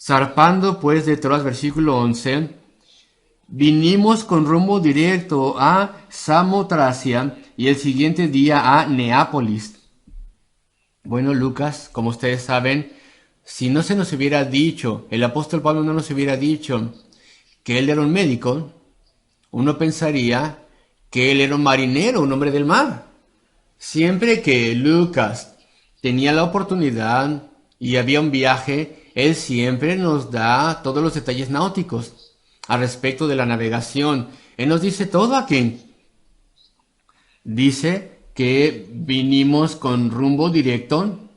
Zarpando pues de Troas, versículo 11, vinimos con rumbo directo a Samotracia y el siguiente día a Neápolis. Bueno, Lucas, como ustedes saben, si no se nos hubiera dicho, el apóstol Pablo no nos hubiera dicho que él era un médico, uno pensaría que él era un marinero, un hombre del mar. Siempre que Lucas tenía la oportunidad y había un viaje, él siempre nos da todos los detalles náuticos al respecto de la navegación. Él nos dice todo aquí. Dice que vinimos con rumbo directo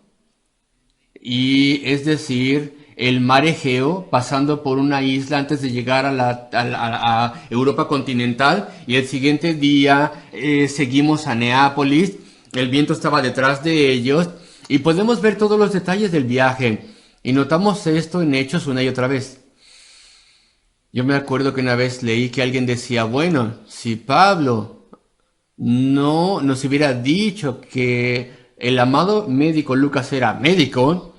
y es decir, el mar Egeo, pasando por una isla antes de llegar a Europa continental, y el siguiente día seguimos a Neápolis, el viento estaba detrás de ellos, y podemos ver todos los detalles del viaje, y notamos esto en Hechos una y otra vez. Yo me acuerdo que una vez leí que alguien decía, bueno, si Pablo no nos hubiera dicho que el amado médico Lucas era médico,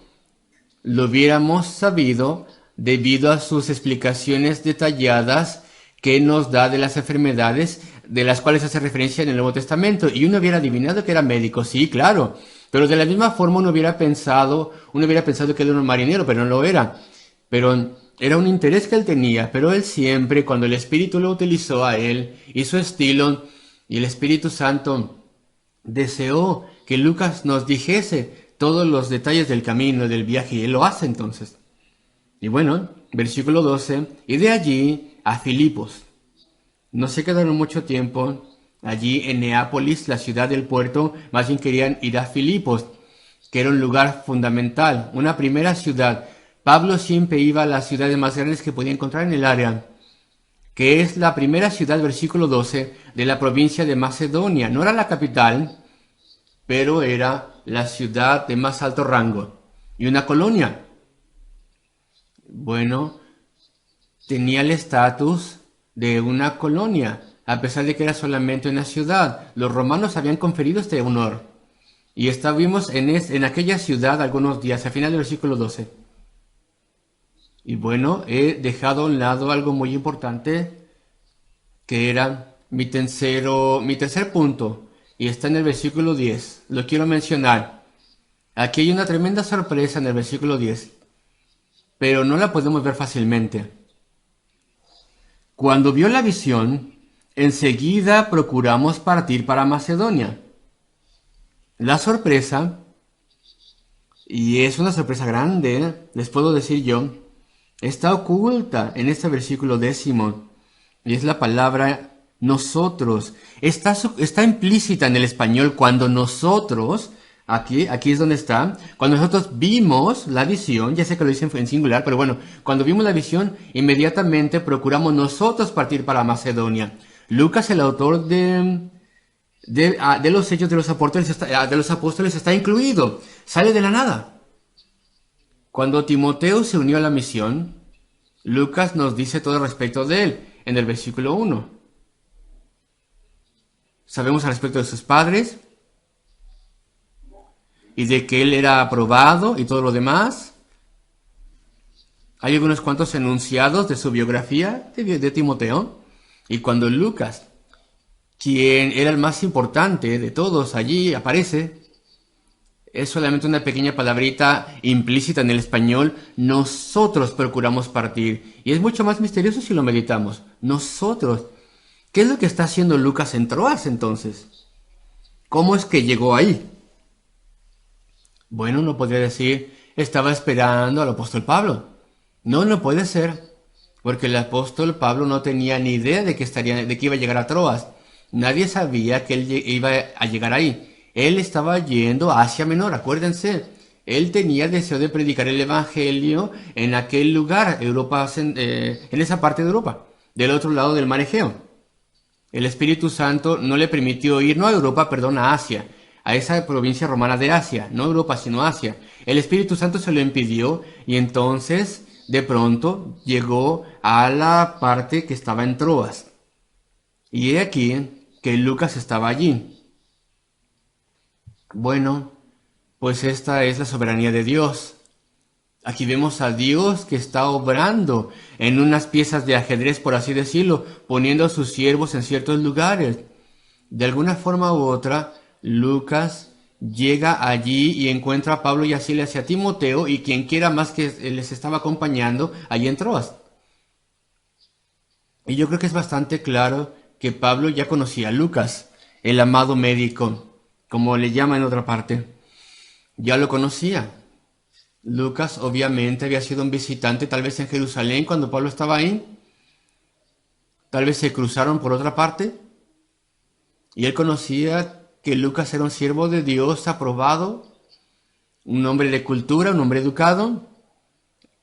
lo hubiéramos sabido debido a sus explicaciones detalladas que nos da de las enfermedades de las cuales hace referencia en el Nuevo Testamento. Y uno hubiera adivinado que era médico, sí, claro. Pero de la misma forma uno hubiera pensado que él era un marinero, pero no lo era. Pero era un interés que él tenía, pero él siempre, cuando el Espíritu lo utilizó a él y su estilo, y el Espíritu Santo deseó que Lucas nos dijese todos los detalles del camino, del viaje, y él lo hace entonces. Y bueno, versículo 12, y de allí a Filipos. No se quedaron mucho tiempo allí en Neápolis, la ciudad del puerto, más bien querían ir a Filipos, que era un lugar fundamental, una primera ciudad. Pablo siempre iba a las ciudades más grandes que podía encontrar en el área, que es la primera ciudad, versículo 12, de la provincia de Macedonia. No era la capital, pero era la ciudad de más alto rango y una colonia. Bueno, tenía el estatus de una colonia, a pesar de que era solamente una ciudad. Los romanos habían conferido este honor. Y estuvimos en aquella ciudad algunos días, al final del versículo 12. Y bueno, he dejado a un lado algo muy importante, que era mi tercer punto, y está en el versículo 10. Lo quiero mencionar. Aquí hay una tremenda sorpresa en el versículo 10, pero no la podemos ver fácilmente. Cuando vio la visión, enseguida procuramos partir para Macedonia. La sorpresa, y es una sorpresa grande, les puedo decir yo, está oculta en este versículo 10, y es la palabra nosotros. Está implícita en el español cuando nosotros, aquí es donde está, cuando nosotros vimos la visión, ya sé que lo dicen en singular, pero bueno, cuando vimos la visión, inmediatamente procuramos nosotros partir para Macedonia. Lucas, el autor de los hechos de los apóstoles, está incluido, sale de la nada. Cuando Timoteo se unió a la misión, Lucas nos dice todo respecto de él en el versículo 1. Sabemos al respecto de sus padres y de que él era aprobado y todo lo demás. Hay algunos cuantos enunciados de su biografía de Timoteo. Y cuando Lucas, quien era el más importante de todos, allí aparece, es solamente una pequeña palabrita implícita en el español, nosotros procuramos partir. Y es mucho más misterioso si lo meditamos. Nosotros. ¿Qué es lo que está haciendo Lucas en Troas entonces? ¿Cómo es que llegó ahí? Bueno, uno podría decir, estaba esperando al apóstol Pablo. No, no puede ser, porque el apóstol Pablo no tenía ni idea de que iba a llegar a Troas. Nadie sabía que él iba a llegar ahí. Él estaba yendo a Asia Menor, acuérdense. Él tenía el deseo de predicar el evangelio en aquel lugar, en esa parte de Europa, del otro lado del mar Egeo. El Espíritu Santo no le permitió ir, no a Europa, perdón, a Asia, a esa provincia romana de Asia, no Europa, sino Asia. El Espíritu Santo se lo impidió y entonces, de pronto, llegó a la parte que estaba en Troas. Y he aquí que Lucas estaba allí. Bueno, pues esta es la soberanía de Dios. Aquí vemos a Dios que está obrando en unas piezas de ajedrez, por así decirlo, poniendo a sus siervos en ciertos lugares. De alguna forma u otra, Lucas llega allí y encuentra a Pablo y a Silas y a Timoteo, y quien quiera más que les estaba acompañando allí en Troas. Y yo creo que es bastante claro que Pablo ya conocía a Lucas, el amado médico, como le llama en otra parte. Ya lo conocía. Lucas obviamente había sido un visitante tal vez en Jerusalén cuando Pablo estaba ahí. Tal vez se cruzaron por otra parte. Y él conocía que Lucas era un siervo de Dios aprobado, un hombre de cultura, un hombre educado,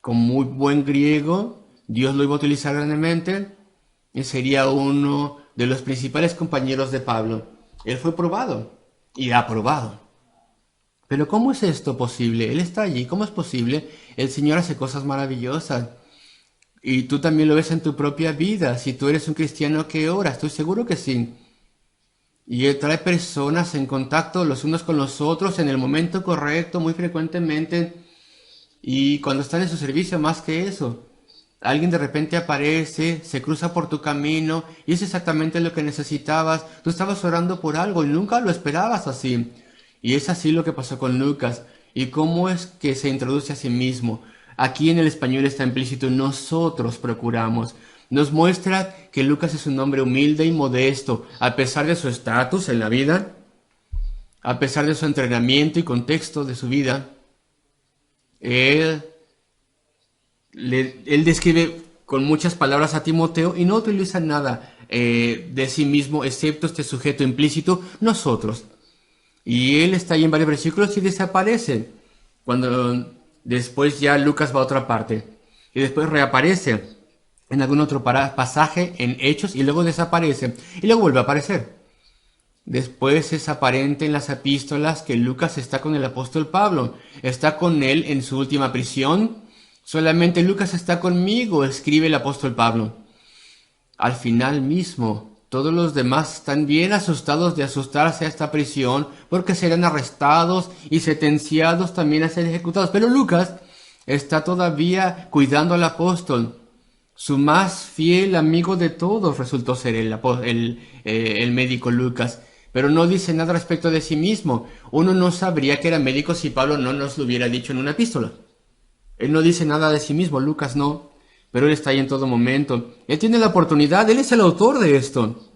con muy buen griego. Dios lo iba a utilizar grandemente y sería uno de los principales compañeros de Pablo. Él fue probado y aprobado. Pero ¿cómo es esto posible? Él está allí, ¿cómo es posible? El Señor hace cosas maravillosas. Y tú también lo ves en tu propia vida. Si tú eres un cristiano que ora, estoy seguro que sí. Y Él trae personas en contacto los unos con los otros en el momento correcto, muy frecuentemente. Y cuando están en su servicio, más que eso. Alguien de repente aparece, se cruza por tu camino y es exactamente lo que necesitabas. Tú estabas orando por algo y nunca lo esperabas así. Y es así lo que pasó con Lucas. ¿Y cómo es que se introduce a sí mismo? Aquí en el español está implícito: nosotros procuramos. Nos muestra que Lucas es un hombre humilde y modesto, a pesar de su estatus en la vida, a pesar de su entrenamiento y contexto de su vida. Él él describe con muchas palabras a Timoteo y no utiliza nada de sí mismo, excepto este sujeto implícito, nosotros. Y él está ahí en varios versículos y desaparece. Cuando después ya Lucas va a otra parte. Y después reaparece en algún otro pasaje en Hechos y luego desaparece. Y luego vuelve a aparecer. Después es aparente en las epístolas que Lucas está con el apóstol Pablo. Está con él en su última prisión. Solamente Lucas está conmigo, escribe el apóstol Pablo. Al final mismo, todos los demás están bien asustados de asustarse a esta prisión porque serán arrestados y sentenciados también a ser ejecutados. Pero Lucas está todavía cuidando al apóstol. Su más fiel amigo de todos resultó ser el médico Lucas. Pero no dice nada respecto de sí mismo. Uno no sabría que era médico si Pablo no nos lo hubiera dicho en una epístola. Él no dice nada de sí mismo, Lucas no, pero él está ahí en todo momento. Él tiene la oportunidad, él es el autor de esto.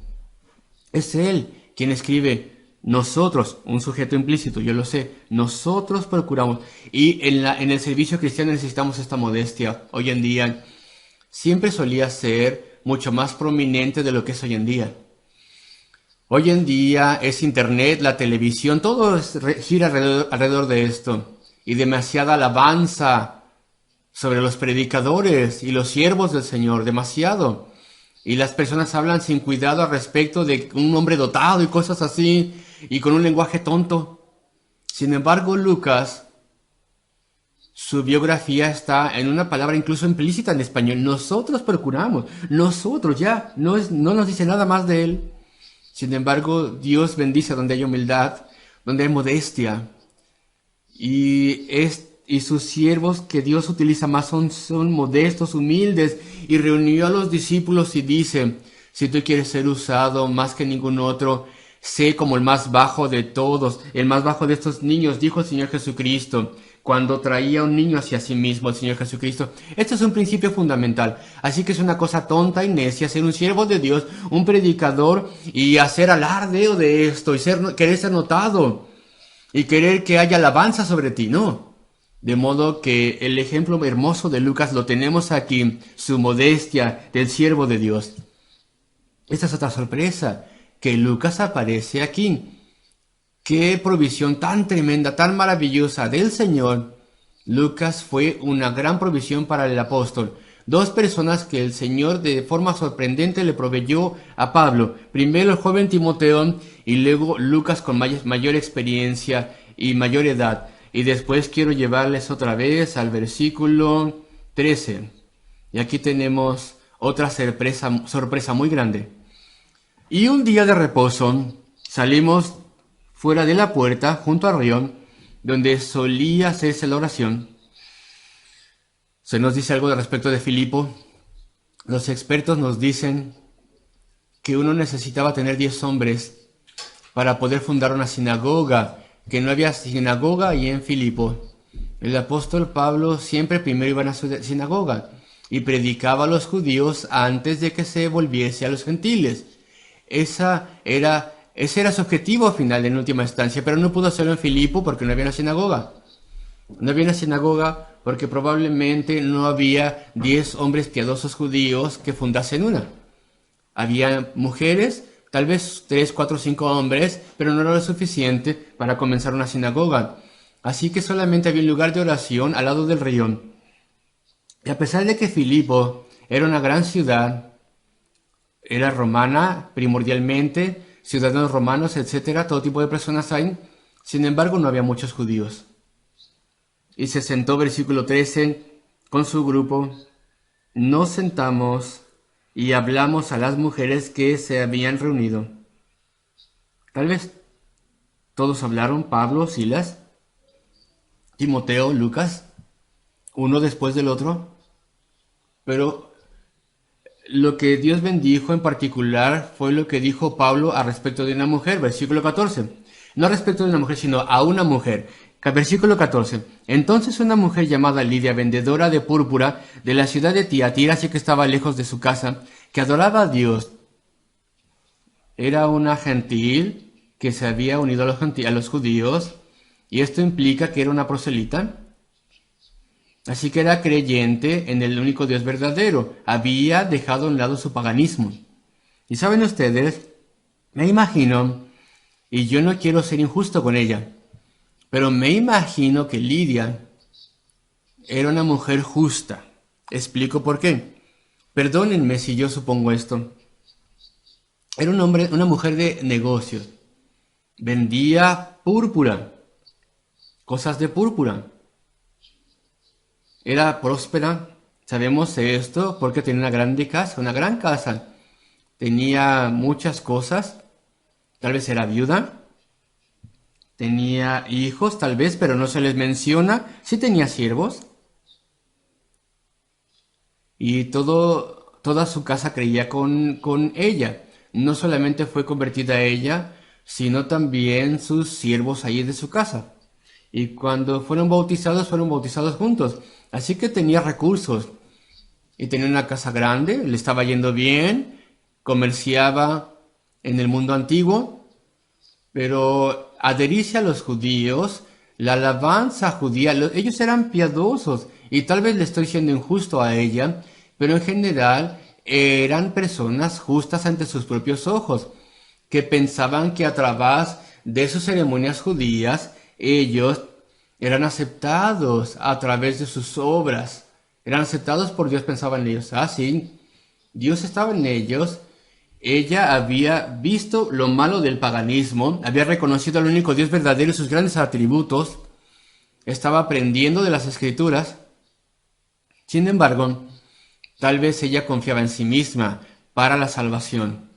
Es él quien escribe: nosotros, un sujeto implícito, yo lo sé, nosotros procuramos. Y en el servicio cristiano necesitamos esta modestia. Hoy en día siempre solía ser mucho más prominente de lo que es hoy en día. Hoy en día es internet, la televisión, todo gira alrededor de esto. Y demasiada alabanza sobre los predicadores y los siervos del Señor, demasiado. Y las personas hablan sin cuidado al respecto de un hombre dotado y cosas así, y con un lenguaje tonto. Sin embargo, Lucas, su biografía está en una palabra incluso implícita en español. Nosotros procuramos, nosotros ya, no nos dice nada más de él. Sin embargo, Dios bendice donde hay humildad, donde hay modestia. Y sus siervos que Dios utiliza más son modestos, humildes. Y reunió a los discípulos y dice: si tú quieres ser usado más que ningún otro, sé como el más bajo de todos, el más bajo de estos niños, dijo el Señor Jesucristo, cuando traía un niño hacia sí mismo el Señor Jesucristo. Este es un principio fundamental. Así que es una cosa tonta y necia ser un siervo de Dios, un predicador, y hacer alardeo de esto, y querer ser notado, y querer que haya alabanza sobre ti. No. De modo que el ejemplo hermoso de Lucas lo tenemos aquí, su modestia del siervo de Dios. Esta es otra sorpresa, que Lucas aparece aquí. Qué provisión tan tremenda, tan maravillosa del Señor. Lucas fue una gran provisión para el apóstol. Dos personas que el Señor de forma sorprendente le proveyó a Pablo. Primero el joven Timoteo y luego Lucas con mayor experiencia y mayor edad. Y después quiero llevarles otra vez al versículo 13. Y aquí tenemos otra sorpresa muy grande. Y un día de reposo salimos fuera de la puerta junto al río donde solía hacerse la oración. Se nos dice algo al respecto de Filipo. Los expertos nos dicen que uno necesitaba tener 10 hombres para poder fundar una sinagoga, que no había sinagoga ahí en Filipo. El apóstol Pablo siempre primero iba a la sinagoga y predicaba a los judíos antes de que se volviese a los gentiles. Ese era su objetivo final en última instancia, pero no pudo hacerlo en Filipo porque no había una sinagoga. No había una sinagoga porque probablemente no había 10 hombres piadosos judíos que fundasen una. Había mujeres, tal vez 3, 4, 5 hombres, pero no era lo suficiente para comenzar una sinagoga. Así que solamente había un lugar de oración al lado del río. Y a pesar de que Filipo era una gran ciudad, era romana primordialmente, ciudadanos romanos, etcétera, todo tipo de personas hay, sin embargo no había muchos judíos. Y se sentó, versículo 13, con su grupo. Nos sentamos y hablamos a las mujeres que se habían reunido. Tal vez todos hablaron, Pablo, Silas, Timoteo, Lucas, uno después del otro. Pero lo que Dios bendijo en particular fue lo que dijo Pablo a respecto de una mujer, versículo 14. No respecto de una mujer, sino a una mujer. Versículo 14. Entonces una mujer llamada Lidia, vendedora de púrpura de la ciudad de Tiatira, así que estaba lejos de su casa, que adoraba a Dios, era una gentil que se había unido a los judíos, y esto implica que era una proselita. Así que era creyente en el único Dios verdadero. Había dejado a un lado su paganismo. Y saben ustedes, me imagino, y yo no quiero ser injusto con ella, pero me imagino que Lidia era una mujer justa. Explico por qué. Perdónenme si yo supongo esto. Era una mujer de negocios. Vendía púrpura, cosas de púrpura. Era próspera, sabemos esto porque tenía una gran casa. Tenía muchas cosas, tal vez era viuda, tenía hijos tal vez, pero no se les menciona. Sí tenía siervos. Y toda su casa creía con ella. No solamente fue convertida ella, sino también sus siervos allí de su casa. Y cuando fueron bautizados juntos. Así que tenía recursos. Y tenía una casa grande, le estaba yendo bien, comerciaba en el mundo antiguo, pero adherirse a los judíos, la alabanza judía, ellos eran piadosos, y tal vez le estoy siendo injusto a ella, pero en general eran personas justas ante sus propios ojos, que pensaban que a través de sus ceremonias judías, ellos eran aceptados a través de sus obras, eran aceptados por Dios, pensaban ellos. Ah, sí, Dios estaba en ellos. Ella había visto lo malo del paganismo, había reconocido al único Dios verdadero y sus grandes atributos, estaba aprendiendo de las escrituras. Sin embargo, tal vez ella confiaba en sí misma para la salvación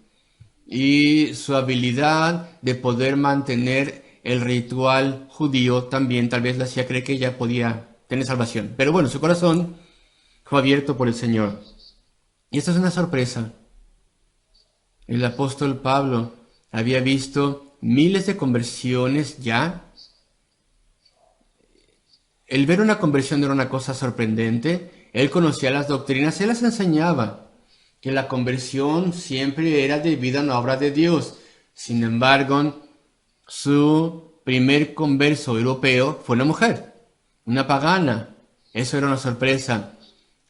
y su habilidad de poder mantener el ritual judío también tal vez le hacía creer que ella podía tener salvación. Pero bueno, su corazón fue abierto por el Señor. Y esto es una sorpresa. El apóstol Pablo había visto miles de conversiones ya. El ver una conversión no era una cosa sorprendente. Él conocía las doctrinas, él las enseñaba, que la conversión siempre era debida a una obra de Dios. Sin embargo, su primer converso europeo fue una mujer, una pagana. Eso era una sorpresa.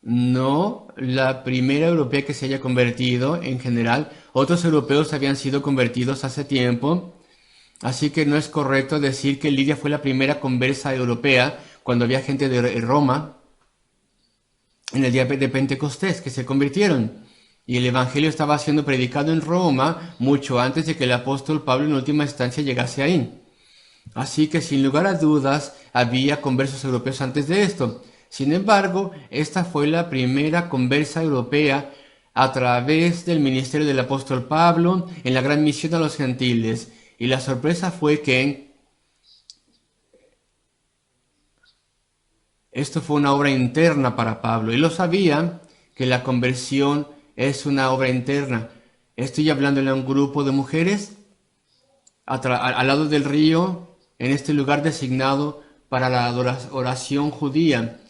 No la primera europea que se haya convertido en general. Otros europeos habían sido convertidos hace tiempo. Así que no es correcto decir que Lidia fue la primera conversa europea cuando había gente de Roma en el día de Pentecostés que se convirtieron. Y el Evangelio estaba siendo predicado en Roma mucho antes de que el apóstol Pablo en última instancia llegase ahí. Así que sin lugar a dudas había conversos europeos antes de esto. Sin embargo, esta fue la primera conversa europea a través del ministerio del apóstol Pablo en la gran misión a los gentiles. Y la sorpresa fue que Esto fue una obra interna para Pablo. Él lo sabía que la conversión es una obra interna. Estoy hablándole a un grupo de mujeres al lado del río, en este lugar designado para la oración judía.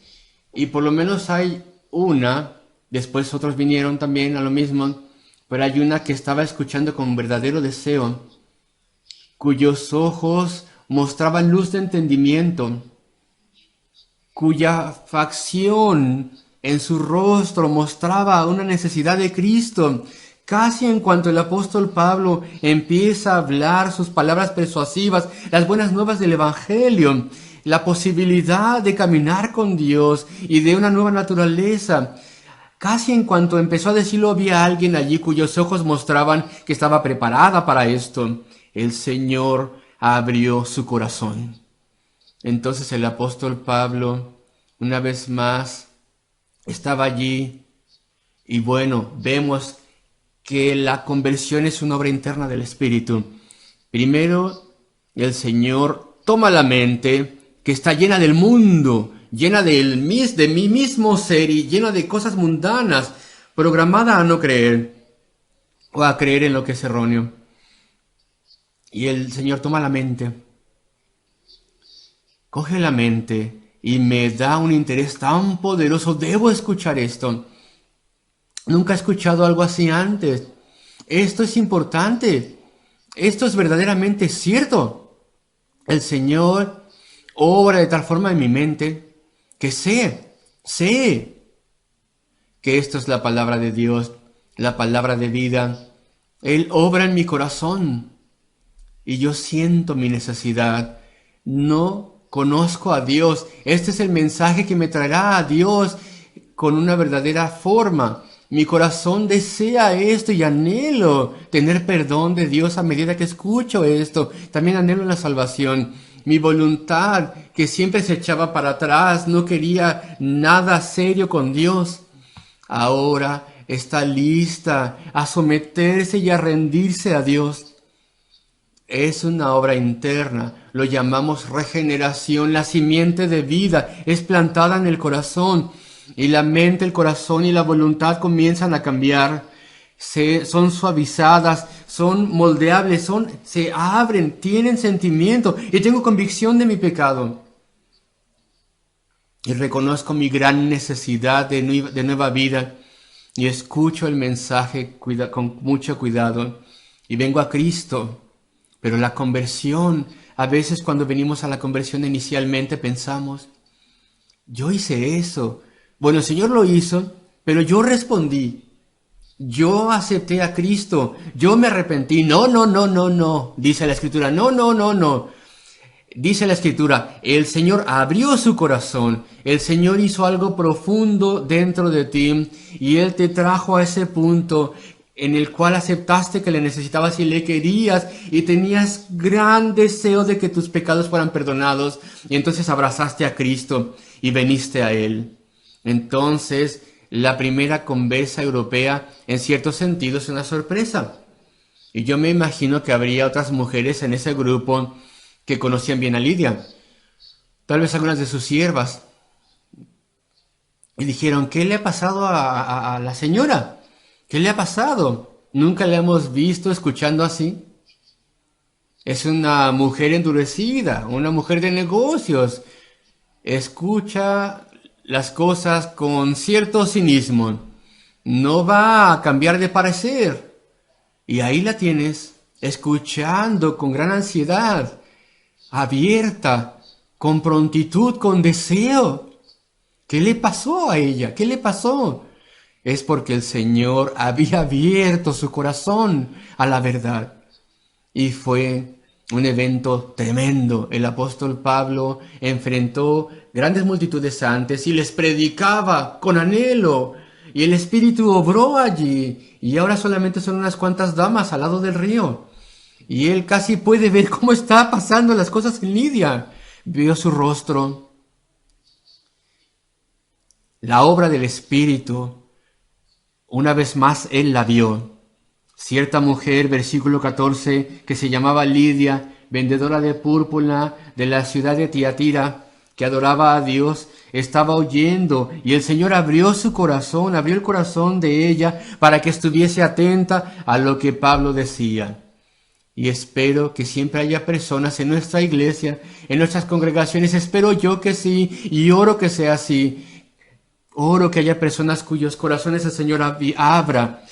Y por lo menos hay una, después otros vinieron también a lo mismo, pero hay una que estaba escuchando con verdadero deseo, cuyos ojos mostraban luz de entendimiento, cuya facción en su rostro mostraba una necesidad de Cristo. Casi en cuanto el apóstol Pablo empieza a hablar sus palabras persuasivas, las buenas nuevas del Evangelio, la posibilidad de caminar con Dios y de una nueva naturaleza, casi en cuanto empezó a decirlo, había alguien allí cuyos ojos mostraban que estaba preparada para esto. El Señor abrió su corazón. Entonces el apóstol Pablo, una vez más, estaba allí y bueno, vemos que la conversión es una obra interna del Espíritu. Primero, el Señor toma la mente que está llena del mundo, llena de mí mismo ser y llena de cosas mundanas, programada a no creer o a creer en lo que es erróneo. Y el Señor toma la mente, coge la mente y me da un interés tan poderoso. Debo escuchar esto. Nunca he escuchado algo así antes. Esto es importante. Esto es verdaderamente cierto. El Señor obra de tal forma en mi mente que sé que esto es la palabra de Dios, la palabra de vida. Él obra en mi corazón y yo siento mi necesidad. No conozco a Dios. Este es el mensaje que me traerá a Dios con una verdadera forma. Mi corazón desea esto y anhelo tener perdón de Dios a medida que escucho esto. También anhelo la salvación. Mi voluntad, que siempre se echaba para atrás, no quería nada serio con Dios, ahora está lista a someterse y a rendirse a Dios. Es una obra interna, lo llamamos regeneración. La simiente de vida es plantada en el corazón y la mente, el corazón y la voluntad comienzan a cambiar. Son suavizadas, son moldeables, se abren, tienen sentimiento y tengo convicción de mi pecado. Y reconozco mi gran necesidad de nueva vida y escucho el mensaje con mucho cuidado y vengo a Cristo. Pero la conversión, a veces cuando venimos a la conversión inicialmente pensamos, yo hice eso. Bueno, el Señor lo hizo, pero yo respondí. Yo acepté a Cristo. Yo me arrepentí. No, dice la Escritura. No. Dice la Escritura, el Señor abrió su corazón. El Señor hizo algo profundo dentro de ti y Él te trajo a ese punto en el cual aceptaste que le necesitabas y le querías y tenías gran deseo de que tus pecados fueran perdonados y entonces abrazaste a Cristo y veniste a Él. Entonces, la primera conversa europea en cierto sentido es una sorpresa. Y yo me imagino que habría otras mujeres en ese grupo que conocían bien a Lidia, tal vez algunas de sus siervas, y dijeron, ¿qué le ha pasado a la señora? ¿Qué le ha pasado? Nunca la hemos visto escuchando así. Es una mujer endurecida, una mujer de negocios. Escucha las cosas con cierto cinismo. No va a cambiar de parecer. Y ahí la tienes, escuchando con gran ansiedad, abierta, con prontitud, con deseo. ¿Qué le pasó a ella? ¿Qué le pasó? Es porque el Señor había abierto su corazón a la verdad. Y fue un evento tremendo. El apóstol Pablo enfrentó grandes multitudes antes y les predicaba con anhelo. Y el Espíritu obró allí. Y ahora solamente son unas cuantas damas al lado del río. Y él casi puede ver cómo está pasando las cosas en Lidia. Vio su rostro. La obra del Espíritu, una vez más él la vio. Cierta mujer, versículo 14, que se llamaba Lidia, vendedora de púrpura de la ciudad de Tiatira, que adoraba a Dios, estaba oyendo y el Señor abrió su corazón, abrió el corazón de ella para que estuviese atenta a lo que Pablo decía. Y espero que siempre haya personas en nuestra iglesia, en nuestras congregaciones, espero yo que sí, y oro que sea así. Oro que haya personas cuyos corazones el Señor abra.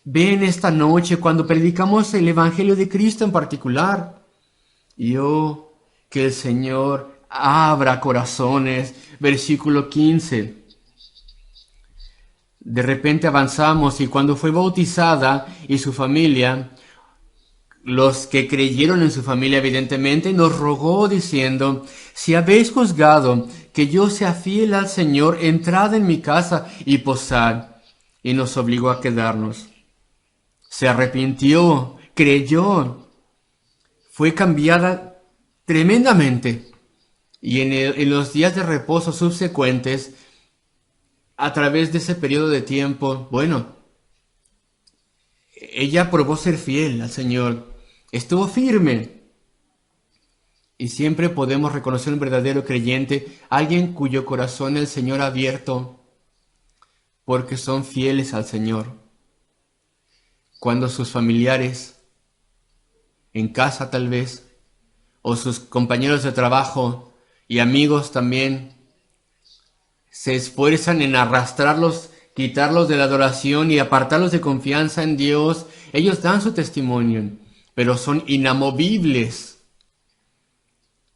Ven esta noche cuando predicamos el Evangelio de Cristo en particular. Y oh, que el Señor abra corazones. Versículo 15. De repente avanzamos y cuando fue bautizada y su familia, los que creyeron en su familia evidentemente, nos rogó diciendo: si habéis juzgado que yo sea fiel al Señor, entrad en mi casa y posad. Y nos obligó a quedarnos. Se arrepintió, creyó, fue cambiada tremendamente. Y en los días de reposo subsecuentes, a través de ese periodo de tiempo, bueno, ella probó ser fiel al Señor, estuvo firme. Y siempre podemos reconocer un verdadero creyente, alguien cuyo corazón el Señor ha abierto, porque son fieles al Señor. Cuando sus familiares, en casa tal vez, o sus compañeros de trabajo y amigos también, se esfuerzan en arrastrarlos, quitarlos de la adoración y apartarlos de confianza en Dios, ellos dan su testimonio, pero son inamovibles.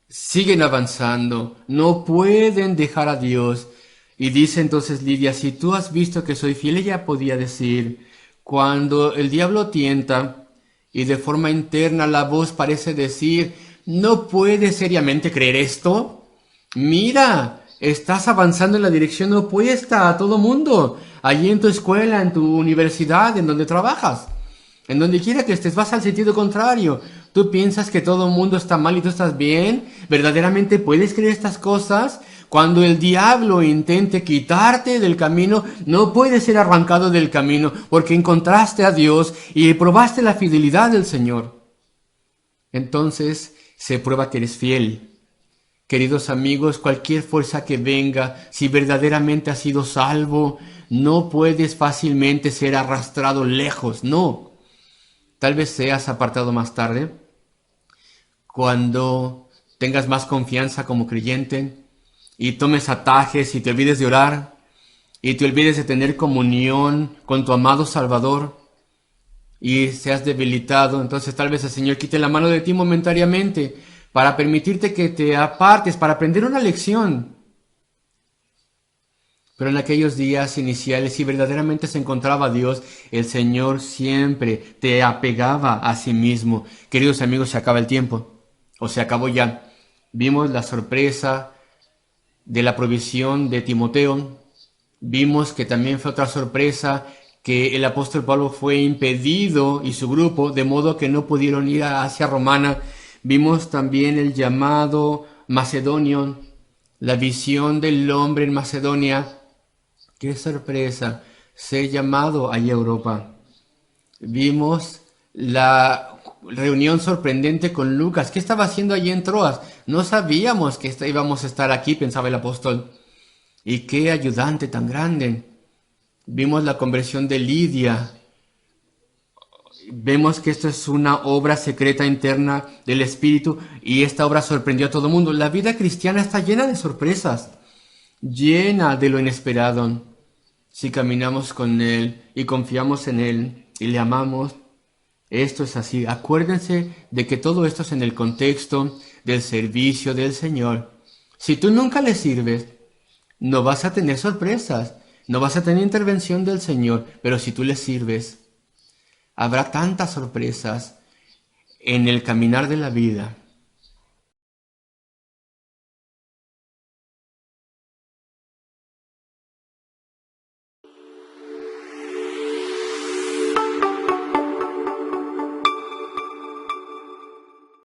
Siguen avanzando, no pueden dejar a Dios. Y dice entonces Lidia: si tú has visto que soy fiel, ella podía decir, cuando el diablo tienta y de forma interna la voz parece decir: ¿no puedes seriamente creer esto? Mira, estás avanzando en la dirección opuesta a todo mundo, allí en tu escuela, en tu universidad, en donde trabajas. En donde quiera que estés, vas al sentido contrario. ¿Tú piensas que todo el mundo está mal y tú estás bien? ¿Verdaderamente puedes creer estas cosas? Cuando el diablo intente quitarte del camino, no puedes ser arrancado del camino, porque encontraste a Dios y probaste la fidelidad del Señor. Entonces se prueba que eres fiel. Queridos amigos, cualquier fuerza que venga, si verdaderamente has sido salvo, no puedes fácilmente ser arrastrado lejos, no. Tal vez seas apartado más tarde, cuando tengas más confianza como creyente y tomes atajes y te olvides de orar y te olvides de tener comunión con tu amado Salvador y seas debilitado. Entonces tal vez el Señor quite la mano de ti momentáneamente para permitirte que te apartes, para aprender una lección. Pero en aquellos días iniciales, si verdaderamente se encontraba Dios, el Señor siempre te apegaba a sí mismo. Queridos amigos, se acaba el tiempo, o se acabó ya. Vimos la sorpresa de la provisión de Timoteo. Vimos que también fue otra sorpresa, que el apóstol Pablo fue impedido y su grupo, de modo que no pudieron ir a Asia Romana. Vimos también el llamado macedonio, la visión del hombre en Macedonia. ¡Qué sorpresa! Ser llamado allí a Europa. Vimos la reunión sorprendente con Lucas. ¿Qué estaba haciendo allí en Troas? No sabíamos que íbamos a estar aquí, pensaba el apóstol. ¡Y qué ayudante tan grande! Vimos la conversión de Lidia. Vemos que esto es una obra secreta interna del Espíritu y esta obra sorprendió a todo el mundo. La vida cristiana está llena de sorpresas, llena de lo inesperado. Si caminamos con Él y confiamos en Él y le amamos, esto es así. Acuérdense de que todo esto es en el contexto del servicio del Señor. Si tú nunca le sirves, no vas a tener sorpresas, no vas a tener intervención del Señor, pero si tú le sirves, habrá tantas sorpresas en el caminar de la vida.